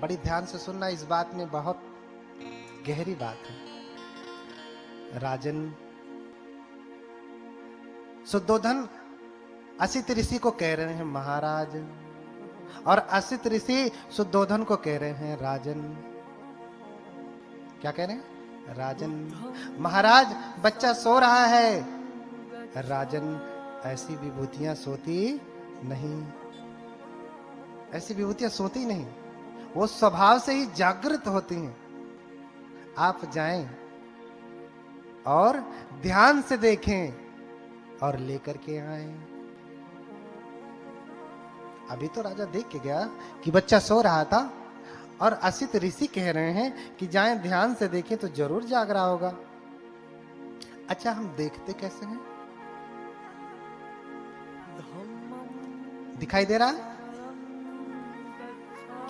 बड़ी ध्यान से सुनना, इस बात में बहुत गहरी बात है। राजन शुद्धोधन असित ऋषि को कह रहे हैं महाराज, और असित ऋषि शुद्धोधन को कह रहे हैं राजन। क्या कह रहे हैं? राजन, महाराज बच्चा सो रहा है। राजन, ऐसी विभूतियां सोती नहीं, ऐसी विभूतियां सोती नहीं, वो स्वभाव से ही जागृत होती हैं। आप जाएं और ध्यान से देखें और लेकर के आए। अभी तो राजा देख के गया कि बच्चा सो रहा था, और असित ऋषि कह रहे हैं कि जाएं ध्यान से देखें तो जरूर जाग रहा होगा। अच्छा, हम देखते कैसे हैं? दिखाई दे रहा है?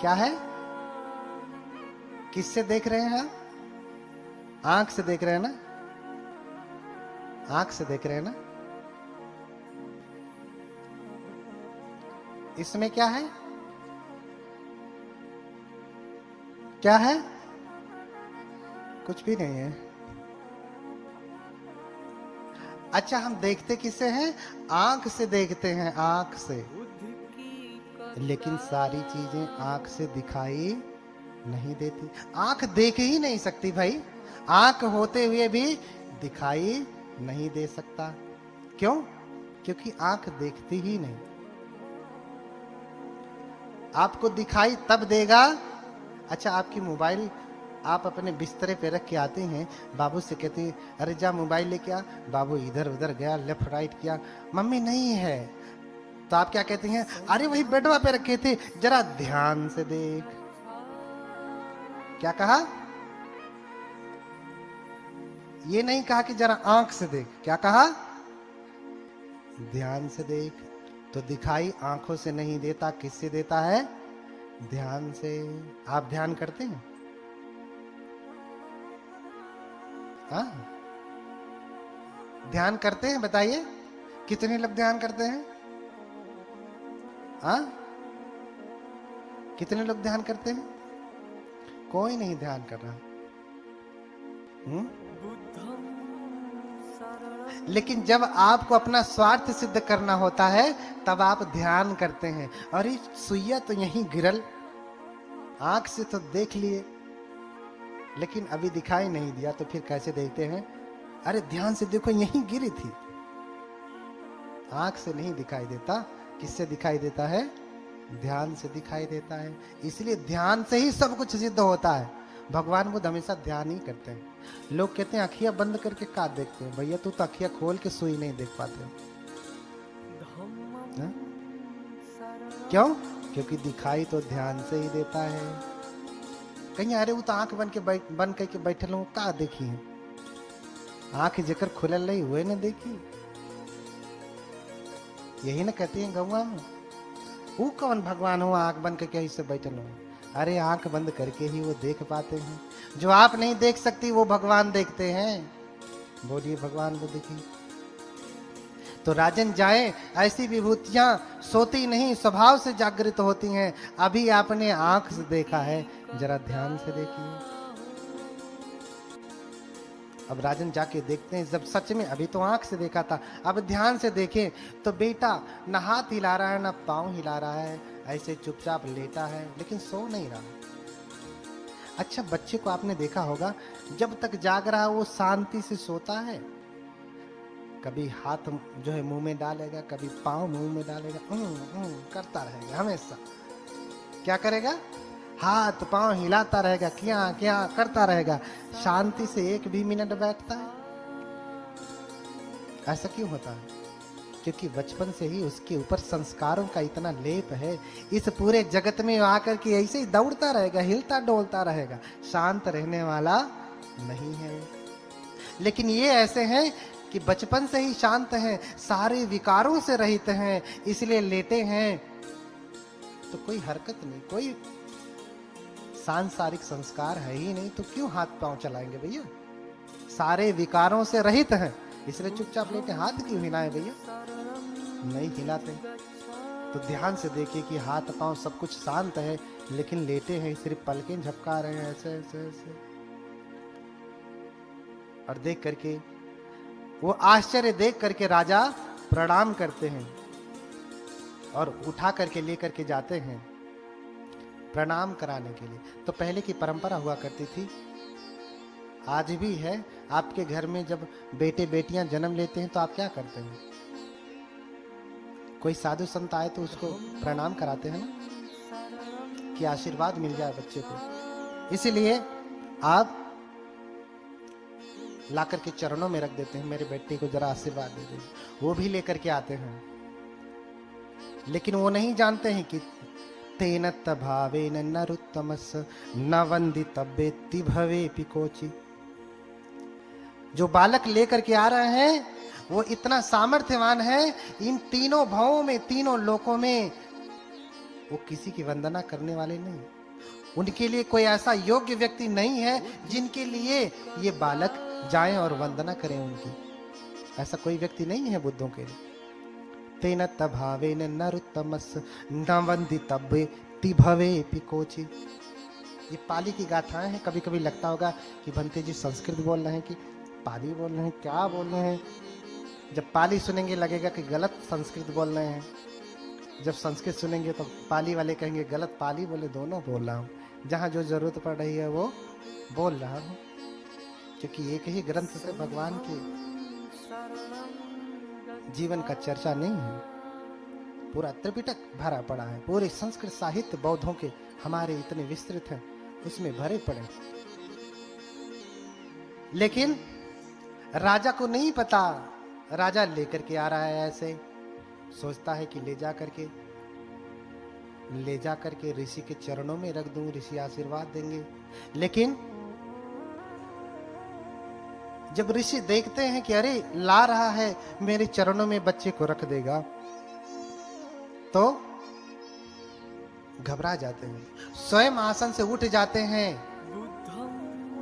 क्या है? किससे देख रहे हैं? आंख से देख रहे हैं ना? आंख से देख रहे हैं ना? इसमें क्या है? क्या है? कुछ भी नहीं है। अच्छा, हम देखते किससे हैं? आंख से देखते हैं, आंख से। लेकिन सारी चीजें आंख से दिखाई नहीं देती। आंख देख ही नहीं सकती भाई, आंख होते हुए भी दिखाई नहीं दे सकता। क्यों? क्योंकि आंख देखती ही नहीं। आपको दिखाई तब देगा। अच्छा, आपकी मोबाइल आप अपने बिस्तरे पे रख के आते हैं, बाबू से कहते हैं अरे जा मोबाइल लेके आ। बाबू इधर उधर गया, लेफ्ट राइट किया, मम्मी नहीं है। तो आप क्या कहते हैं? अरे वही बेडवा पे रखे थे, जरा ध्यान से देख। क्या कहा? ये नहीं कहा कि जरा आंख से देख, क्या कहा? ध्यान से देख। तो दिखाई आंखों से नहीं देता, किससे देता है? ध्यान से। आप ध्यान करते हैं? हाँ, ध्यान करते हैं? बताइए, कितने लोग ध्यान करते हैं? हाँ, कितने लोग ध्यान करते हैं? कोई नहीं ध्यान कर रहा। लेकिन जब आपको अपना स्वार्थ सिद्ध करना होता है तब आप ध्यान करते हैं। और ये सुइया तो यहीं गिरल, आंख से तो देख लिए लेकिन अभी दिखाई नहीं दिया, तो फिर कैसे देखते हैं? अरे ध्यान से देखो, यहीं गिरी थी। आंख से नहीं दिखाई देता, किससे दिखाई देता है? ध्यान से दिखाई देता है। इसलिए ध्यान से ही सब कुछ सिद्ध होता है। भगवान बुद्ध हमेशा ध्यान ही करते हैं। लोग कहते हैं अखियां बंद करके का देखते हैं? भैया तू तो अखियां खोल के सुई नहीं देख पाते। हा? क्यों? क्योंकि दिखाई तो ध्यान से ही देता है। कहीं अरे वो तो आंख बंद करके बैठे लोग का देखी है? आंख जेकर खुलल रही हुए न देखी। यही ना कहती है गौवा में, वो कौन भगवान हो आंख बंद करके ऐसे बैठल हो? अरे आंख बंद करके ही वो देख पाते हैं। जो आप नहीं देख सकती वो भगवान देखते हैं। बोलिए भगवान बुद्ध की। तो राजन जाए, ऐसी विभूतियां सोती नहीं, स्वभाव से जागृत होती हैं। अभी आपने आंख से देखा है, जरा ध्यान से देखिए। अब राजन जाके देखते हैं, जब सच में अभी तो आंख से देखा था, अब ध्यान से देखें तो बेटा न हाथ हिला रहा है, न पांव हिला रहा है, ऐसे चुपचाप लेटा है, लेकिन सो नहीं रहा। अच्छा, बच्चे को आपने देखा होगा, जब तक जाग रहा है वो शांति से सोता है। कभी हाथ जो है मुंह में डालेगा, कभी पांव मुंह में डालेगा, करता रहेगा हमेशा। क्या करेगा? हाथ पांव हिलाता रहेगा, क्या क्या करता रहेगा। शांति से एक भी मिनट बैठता है? ऐसा क्यों होता है? क्योंकि बचपन से ही उसके ऊपर संस्कारों का इतना लेप है। इस पूरे जगत में आकर के ऐसे ही दौड़ता रहेगा, हिलता डोलता रहेगा, शांत रहने वाला नहीं है। लेकिन ये ऐसे हैं कि बचपन से ही शांत हैं, सारे विकारों से रहित हैं, इसलिए लेटे हैं तो कोई हरकत नहीं, कोई सांसारिक संस्कार है ही नहीं, तो क्यों हाथ पांव चलाएंगे भैया? सारे विकारों से रहित हैं, इसलिए चुपचाप लेटे। हाथ क्यों हिलाए भैया? नहीं हिलाते। तो ध्यान से देखिए कि हाथ पांव सब कुछ शांत है, लेकिन लेटे हैं, सिर्फ पलकें झपका रहे हैं ऐसे ऐसे ऐसे। और देख करके वो आश्चर्य देख करके राजा प्रणाम करते हैं और उठा करके लेकर के जाते हैं प्रणाम कराने के लिए। तो पहले की परंपरा हुआ करती थी, आज भी है। आपके घर में जब बेटे बेटियां जन्म लेते हैं तो आप क्या करते हैं? कोई साधु संत आए तो उसको प्रणाम कराते हैं ना, कि आशीर्वाद मिल जाए बच्चे को। इसीलिए आप ला करके चरणों में रख देते हैं, मेरे बेटे को जरा आशीर्वाद दे दीजिए। वो भी लेकर के आते हैं, लेकिन वो नहीं जानते हैं कि तेन भावेन नरुत्तमस् न वंदितव्येति भवेपि कोचि। जो बालक लेकर के आ रहे हैं वो इतना सामर्थ्यवान है, इन तीनों भावों में, तीनों लोकों में वो किसी की वंदना करने वाले नहीं। उनके लिए कोई ऐसा योग्य व्यक्ति नहीं है जिनके लिए ये बालक जाएं और वंदना करें उनकी। ऐसा कोई व्यक्ति नहीं है बुद्धों के लिए। तेन भावेन नरुत्तमस् न वंदितव्येति भवेपि कोचि। ये पाली की गाथाएं हैं। कभी कभी लगता होगा कि भंते जी संस्कृत बोल रहे हैं कि पाली बोल रहे हैं, क्या बोल रहे हैं। जब पाली सुनेंगे लगेगा कि गलत संस्कृत बोल रहे हैं, जब संस्कृत सुनेंगे तो पाली वाले कहेंगे गलत पाली बोले। दोनों बोल रहा हूँ, जहाँ जो जरूरत पड़ रही है वो बोल रहा हूँ, क्योंकि एक ही ग्रंथ से भगवान के जीवन का चर्चा नहीं है। पूरा त्रिपिटक भरा पड़ा है, पूरे संस्कृत साहित्य बौद्धों के हमारे इतने विस्तृत हैं, उसमें भरे पड़े। लेकिन राजा को नहीं पता, राजा लेकर के आ रहा है ऐसे, सोचता है कि ले जा करके ऋषि के चरणों में रख दूं, ऋषि आशीर्वाद देंगे। लेकिन जब ऋषि देखते हैं कि अरे ला रहा है, मेरे चरणों में बच्चे को रख देगा, तो घबरा जाते हैं, स्वयं आसन से उठ जाते हैं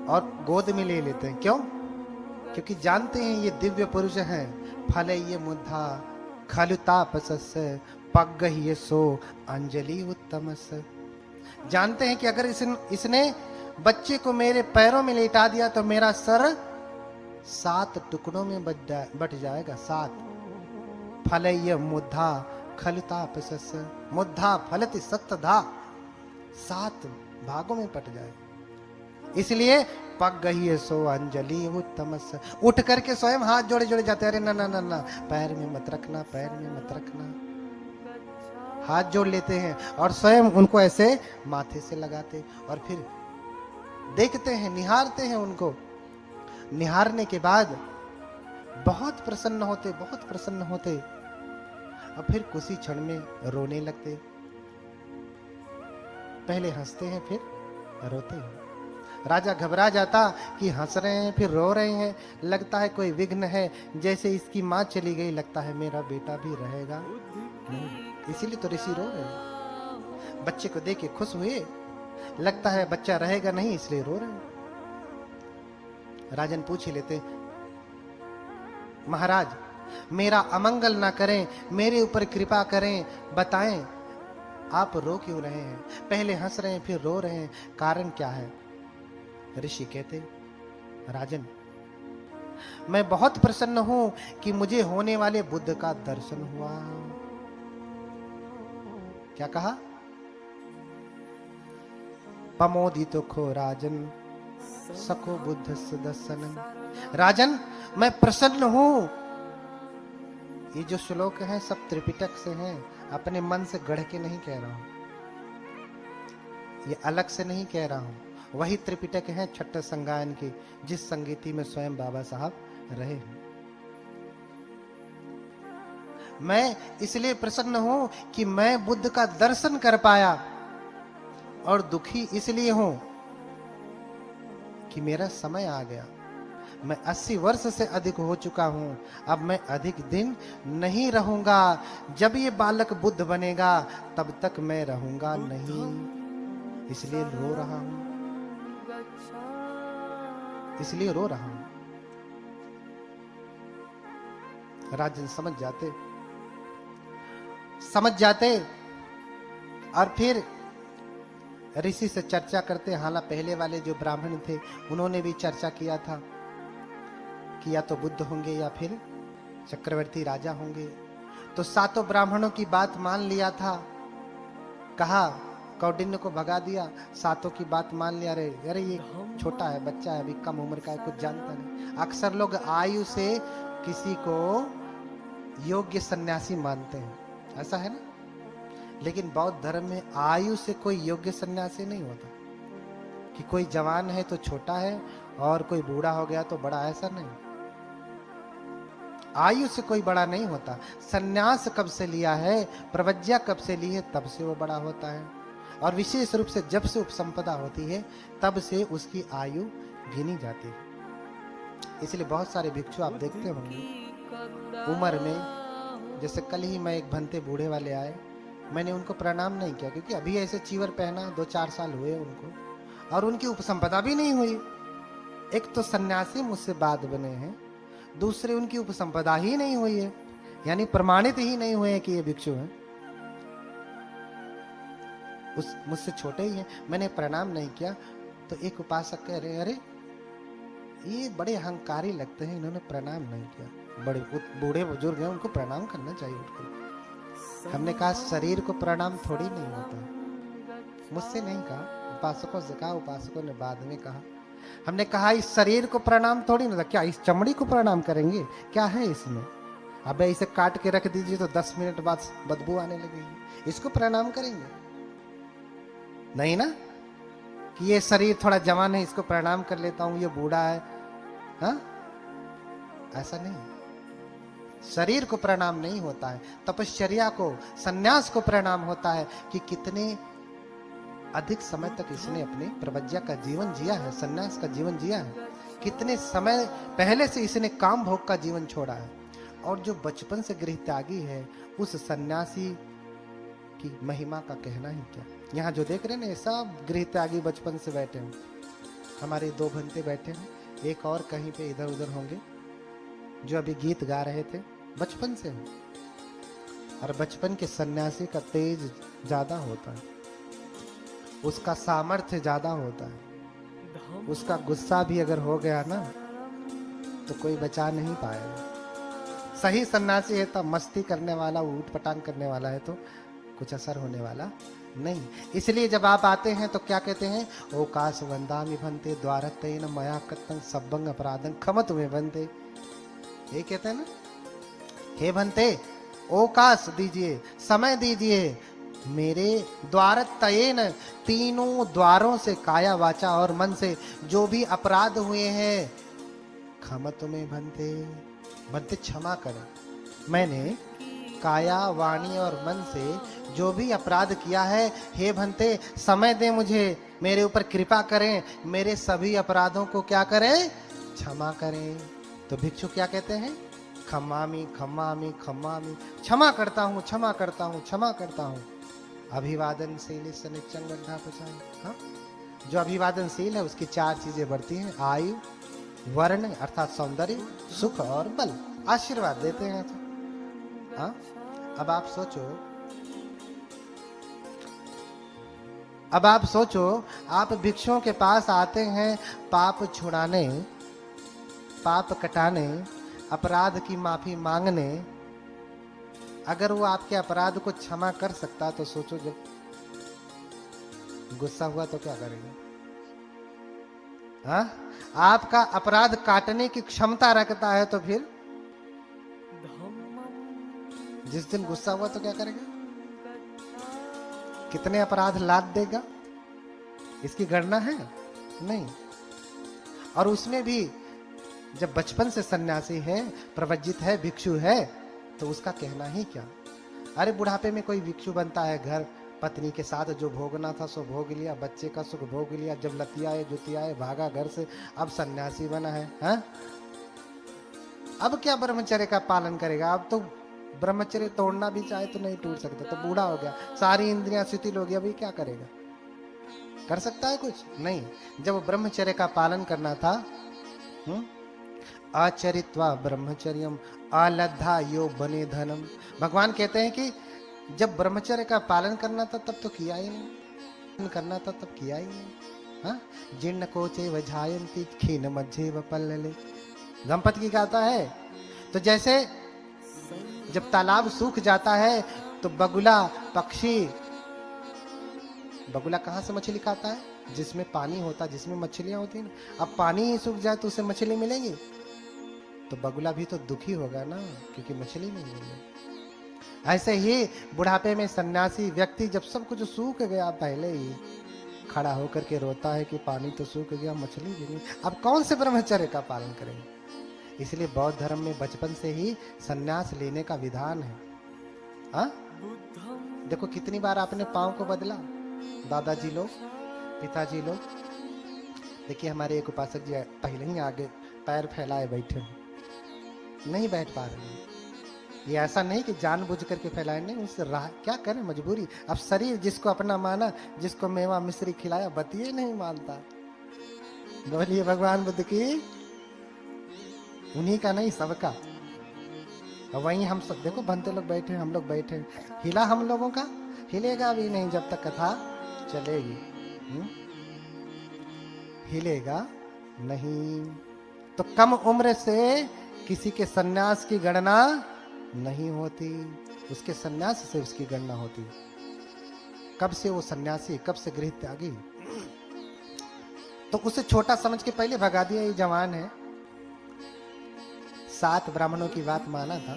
और गोद में ले लेते हैं। क्यों? क्योंकि जानते हैं ये दिव्य पुरुष हैं। फल ये मुद्धा खलु तापसस् पग्गह्य सो अंजलि उत्तमस्। जानते हैं कि अगर इसने बच्चे को मेरे पैरों में लेटा दिया तो मेरा सर 7 टुकड़ों में बट जाएगा। 7 फल ये मुद्धा खलु तापसस्। मुद्धा फलति सप्तधा, 7 भागों में पट जाए। इसलिए पग्गह्य सो अंजलि उत्तमस्। उठ करके स्वयं हाथ जोड़े जोड़े जाते, अरे ना ना ना ना, पैर में मत रखना, पैर में मत रखना। हाथ जोड़ लेते हैं और स्वयं उनको ऐसे माथे से लगाते और फिर देखते हैं, निहारते हैं उनको। निहारने के बाद बहुत प्रसन्न होते, बहुत प्रसन्न होते, और फिर कुछ ही क्षण में रोने लगते। पहले हंसते हैं फिर रोते हैं। राजा घबरा जाता कि हंस रहे हैं फिर रो रहे हैं, लगता है कोई विघ्न है, जैसे इसकी माँ चली गई, लगता है मेरा बेटा भी रहेगा नहीं। इसीलिए तो ऋषि रो रहे हैं। बच्चे को देख के खुश हुए, लगता है बच्चा रहेगा नहीं, इसलिए रो रहे हैं। राजन पूछ ही लेते, महाराज मेरा अमंगल ना करें, मेरे ऊपर कृपा करें, बताएं आप रो क्यों रहे हैं? पहले हंस रहे हैं फिर रो रहे हैं, कारण क्या है? ऋषि कहते, राजन मैं बहुत प्रसन्न हूं कि मुझे होने वाले बुद्ध का दर्शन हुआ। क्या कहा? पमोदितो खो राजन सको बुद्ध दर्शनम। राजन मैं प्रसन्न हूं। ये जो श्लोक हैं सब त्रिपिटक से हैं, अपने मन से गढ़ के नहीं कह रहा हूं, ये अलग से नहीं कह रहा हूं। वही त्रिपिटक है छठ संगायन की, जिस संगीति में स्वयं बाबा साहब रहे हैं। मैं इसलिए प्रसन्न हूं कि मैं बुद्ध का दर्शन कर पाया, और दुखी इसलिए हूं कि मेरा समय आ गया। मैं 80 वर्ष से अधिक हो चुका हूं, अब मैं अधिक दिन नहीं रहूंगा। जब ये बालक बुद्ध बनेगा तब तक मैं रहूंगा नहीं, इसलिए रो रहा हूं, इसलिए रो रहा हूं। राजन समझ जाते और फिर ऋषि से चर्चा करते, हालांकि पहले वाले जो ब्राह्मण थे उन्होंने भी चर्चा किया था कि या तो बुद्ध होंगे या फिर चक्रवर्ती राजा होंगे। तो सातों ब्राह्मणों की बात मान लिया था, कहा कौंडिन्य को भगा दिया, सातों की बात मान लिया। अरे ये छोटा है, बच्चा है, अभी कम उम्र का है, कुछ जानता नहीं। अक्सर लोग आयु से किसी को योग्य सन्यासी मानते हैं, ऐसा है ना। लेकिन बौद्ध धर्म में आयु से कोई योग्य सन्यासी नहीं होता कि कोई जवान है तो छोटा है और कोई बूढ़ा हो गया तो बड़ा, ऐसा नहीं। आयु से कोई बड़ा नहीं होता। सन्यास कब से लिया है, प्रवज्ञा कब से ली है, तब से वो बड़ा होता है। और विशेष रूप से जब से उपसंपदा होती है तब से उसकी आयु गिनी जाती है। इसलिए बहुत सारे भिक्षु आप देखते होंगे उम्र में, जैसे कल ही मैं एक भंते बूढ़े वाले आए, मैंने उनको प्रणाम नहीं किया क्योंकि अभी ऐसे चीवर पहना, 2-4 साल हुए उनको, और उनकी उपसंपदा भी नहीं हुई। एक तो सन्यासी मुझसे बाद बने हैं, दूसरे उनकी उपसंपदा ही नहीं हुई है, यानी प्रमाणित ही नहीं हुए हैं कि ये भिक्षु हैं। उस मुझसे छोटे ही हैं, मैंने प्रणाम नहीं किया। तो एक उपासक कह रहे, अरे ये बड़े अहंकारी लगते हैं, इन्होंने प्रणाम नहीं किया। बड़े बूढ़े बुजुर्ग हैं, उनको प्रणाम करना चाहिए उनको। हमने कहा शरीर को प्रणाम थोड़ी नहीं होता। मुझसे नहीं कहा, उपासकों से कहा, उपासकों ने बाद में कहा। हमने कहा इस शरीर को प्रणाम थोड़ी नहीं होता, क्या इस चमड़ी को प्रणाम करेंगे, क्या है इसमें? अब इसे काट के रख दीजिए तो 10 मिनट बाद बदबू आने लगेगी, इसको प्रणाम करेंगे? नहीं ना, कि ये शरीर थोड़ा जवान है, इसको प्रणाम कर लेता हूं, ये बूढ़ा है, हाँ? ऐसा नहीं। शरीर को प्रणाम नहीं होता है, तपश्चर्या को, सन्यास को प्रणाम होता है कि कितने अधिक समय तक इसने अपने प्रवज्ञा का जीवन जिया है, सन्यास का जीवन जिया है, कितने समय पहले से इसने काम भोग का जीवन छोड़ा है। और जो बचपन से गृह त्यागी है, उस सन्यासी की महिमा का कहना ही क्या। यहाँ जो देख रहे हैं ना, सब गृह त्यागी बचपन से बैठे हैं। हमारे 2 भंते बैठे हैं, एक और कहीं पे इधर उधर होंगे, जो अभी गीत गा रहे थे, बचपन से हैं। और बचपन के सन्यासी का तेज ज्यादा होता है, उसका सामर्थ्य ज्यादा होता है। उसका गुस्सा भी अगर हो गया ना तो कोई बचा नहीं पाएगा। सही सन्यासी है तो मस्ती करने वाला, ऊट पटांग करने वाला है तो कुछ असर होने वाला नहीं। इसलिए जब आप आते हैं तो क्या कहते हैं, ओकाश वंदामि भंते द्वारतेन मया कृतं सब्बंग अपराधं क्षमतु मे भंते। ये कहते हैं ना, हे भंते ओकाश दीजिए, समय दीजिए, मेरे द्वारतयेन, तीनों द्वारों से, काया वाचा और मन से जो भी अपराध हुए हैं, क्षमतु मे भंते, भंते क्षमा करें। मैंने काया वाणी और मन से जो भी अपराध किया है, हे भंते समय दे मुझे, मेरे ऊपर कृपा करें, मेरे सभी अपराधों को क्या करें, क्षमा करें। तो भिक्षु क्या कहते हैं, खम्मामी खम्मामी खम्मामी, क्षमा करता हूँ, क्षमा करता हूँ, क्षमा करता हूँ। अभिवादनशील सनिच्चंगंधा प्रचार, हाँ, जो अभिवादनशील है उसकी 4 चीजें बढ़ती हैं, आयु, वर्ण अर्थात सौंदर्य, सुख और बल। आशीर्वाद देते हैं तो हाँ। अब आप सोचो, आप भिक्षुओं के पास आते हैं पाप छुड़ाने, पाप कटाने, अपराध की माफी मांगने। अगर वो आपके अपराध को क्षमा कर सकता तो सोचो जब गुस्सा हुआ तो क्या करेगा? हाँ, आपका अपराध काटने की क्षमता रखता है तो फिर जिस दिन गुस्सा हुआ तो क्या करेगा? कितने अपराध लाद देगा, इसकी गणना है नहीं। और उसमें भी जब बचपन से सन्यासी है, प्रवज्जित है, भिक्षु है, तो उसका कहना ही क्या। अरे बुढ़ापे में कोई भिक्षु बनता है, घर पत्नी के साथ जो भोगना था सो भोग लिया, बच्चे का सुख भोग लिया, जब लतियाए जुतियाए भागा घर से, अब सन्यासी बना है, हाँ? अब क्या ब्रह्मचर्य का पालन करेगा? अब तो ब्रह्मचर्य तोड़ना भी चाहे तो नहीं टूट सकता, तो बूढ़ा हो गया, सारी इंद्रियां शिथिल हो गई, अभी क्या करेगा? कर सकता है कुछ नहीं। जब ब्रह्मचर्य का पालन करना था, आचरित्वा ब्रह्मचर्यम अलद्धा यो बने धनम। भगवान कहते हैं कि जब ब्रह्मचर्य का पालन करना था तब तो किया ही नहीं, करना था तब किया ही नहीं। हाँ, जीर्ण कोचे वजायंती खीन मज्जे व पल्लले, गणपति की गाता है। तो जैसे जब तालाब सूख जाता है तो बगुला पक्षी, बगुला कहाँ से मछली खाता है? जिसमें पानी होता, जिसमें मछलियां होती ना। अब पानी ही सूख जाए तो उसे मछली मिलेगी? तो बगुला भी तो दुखी होगा ना, क्योंकि मछली नहीं मिलेगी। ऐसे ही बुढ़ापे में सन्यासी व्यक्ति जब सब कुछ सूख गया, पहले ही खड़ा होकर के रोता है कि पानी तो सूख गया, मछली भी नहीं, अब कौन से ब्रह्मचर्य का पालन करेंगे? इसलिए बौद्ध धर्म में बचपन से ही सन्यास लेने का विधान है। हाँ, देखो कितनी बार आपने पांव को बदला, दादाजी लोग, पिताजी लोग। देखिए हमारे एक उपासक जी पहले ही आगे पैर फैलाए बैठे हैं, नहीं बैठ पा रहे हैं। ये ऐसा नहीं कि जानबूझ करके फैलाए, नहीं, उससे राह क्या करें, मजबूरी। अब शरीर जिसको अपना माना, जिसको मेवा मिश्री खिलाया, बतिए नहीं मानता। बोलिए भगवान बुद्ध की, उन्हीं का नहीं सबका। वहीं हम सब देखो बनते लोग बैठे, हम लोग बैठे, हिला हम लोगों का? हिलेगा भी नहीं जब तक कथा चलेगी। हिलेगा नहीं। तो कम उम्र से किसी के सन्यास की गणना नहीं होती, उसके सन्यास से उसकी गणना होती। कब से वो सन्यासी, कब से गृह त्यागी, तो उसे छोटा समझ के पहले भगा दिया। ये जवान है, 7 ब्राह्मणों की बात माना था,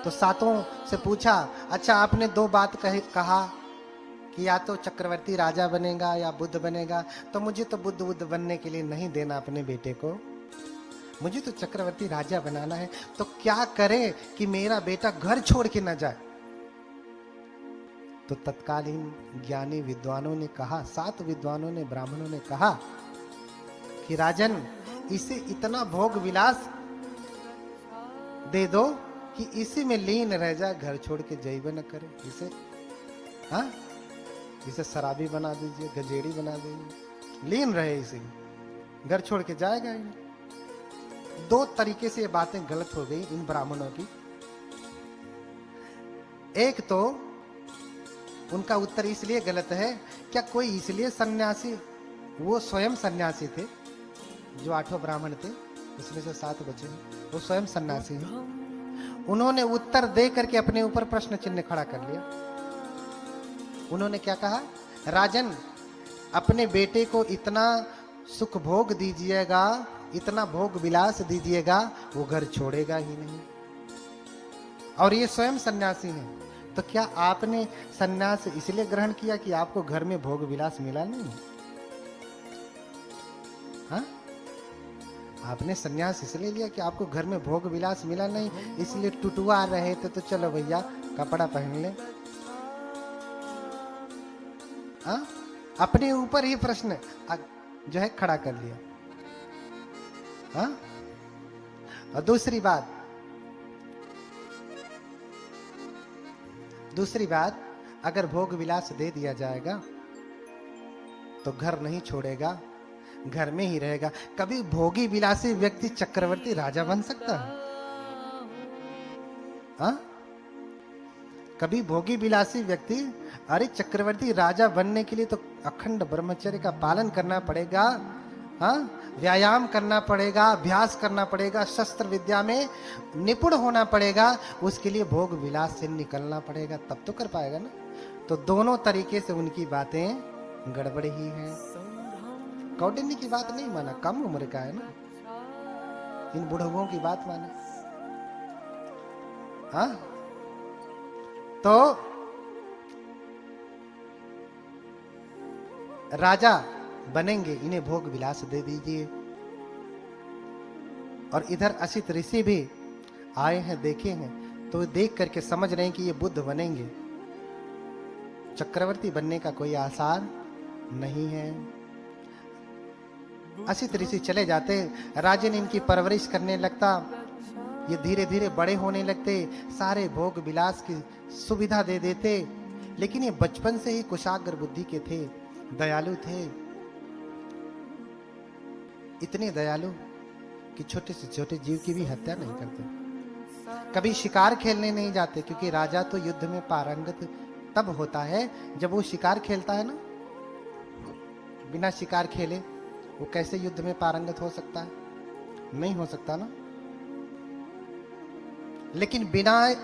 तो 7 से पूछा, अच्छा आपने 2 बात कहा कि या तो चक्रवर्ती राजा बनेगा या बुद्ध बनेगा, तो मुझे तो बुद्ध बनने के लिए नहीं देना अपने बेटे को, मुझे तो चक्रवर्ती राजा बनाना है। तो क्या करे कि मेरा बेटा घर छोड़ के न जाए? तो तत्कालीन ज्ञानी विद्वानों ने कहा, 7 विद्वानों ने, ब्राह्मणों ने कहा कि राजन, इसे इतना भोग विलास दे दो कि इसी में लीन रह जाए, घर छोड़ के जैब न करे। इसे हाँ, इसे शराबी बना दीजिए, गजेड़ी बना दीजिए, लीन रहे इसी में, घर छोड़ के जाएगा ही नहीं। 2 तरीके से ये बातें गलत हो गई इन ब्राह्मणों की। एक तो उनका उत्तर इसलिए गलत है, क्या कोई इसलिए सन्यासी, वो स्वयं सन्यासी थे, जो 8 ब्राह्मण थे उसमें से 7 बचे, वो स्वयं सन्यासी हैं। उन्होंने उत्तर दे करके अपने ऊपर प्रश्न चिन्ह खड़ा कर लिया। उन्होंने क्या कहा, राजन अपने बेटे को इतना सुख भोग दीजिएगा, इतना भोग विलास दीजिएगा, वो घर छोड़ेगा ही नहीं। और ये स्वयं सन्यासी हैं, तो क्या आपने सन्यास इसलिए ग्रहण किया कि आपको घर में भोग विलास मिला नहीं? हाँ, आपने सन्यास इसलिए लिया कि आपको घर में भोग विलास मिला नहीं, इसलिए टुटुआ रहे थे, तो चलो भैया कपड़ा पहन ले। हाँ, अपने ऊपर ही प्रश्न जो है खड़ा कर लिया। हाँ, और दूसरी बात, अगर भोग विलास दे दिया जाएगा तो घर नहीं छोड़ेगा, घर में ही रहेगा। कभी भोगी विलासी व्यक्ति चक्रवर्ती राजा बन सकता है? हाँ, कभी भोगी विलासी व्यक्ति, अरे चक्रवर्ती राजा बनने के लिए तो अखंड ब्रह्मचर्य का पालन करना पड़ेगा। हाँ, व्यायाम करना पड़ेगा, अभ्यास करना पड़ेगा, शस्त्र विद्या में निपुण होना पड़ेगा, उसके लिए भोग विलास से निकलना पड़ेगा, तब तो कर पाएगा ना। तो दोनों तरीके से उनकी बातें गड़बड़ ही हैं। कौंडिन्य की बात नहीं माना, कम उम्र का है ना, इन बुढ़ों की बात माना। हाँ, तो राजा बनेंगे, इन्हें भोग विलास दे दीजिए। और इधर असित ऋषि भी आए हैं, देखे हैं, तो देख करके समझ रहे हैं कि ये बुद्ध बनेंगे, चक्रवर्ती बनने का कोई आसार नहीं है। असित ऋषि चले जाते, राजन इनकी परवरिश करने लगता, ये धीरे धीरे बड़े होने लगते, सारे भोग विलास की सुविधा दे देते। लेकिन ये बचपन से ही कुशाग्र बुद्धि के थे, दयालु थे, इतने दयालु कि छोटे से छोटे जीव की भी हत्या नहीं करते। कभी शिकार खेलने नहीं जाते, क्योंकि राजा तो युद्ध में पारंगत तब होता है जब वो शिकार खेलता है ना, बिना शिकार खेले वो कैसे युद्ध में पारंगत हो सकता है? नहीं हो सकता ना। लेकिन बिना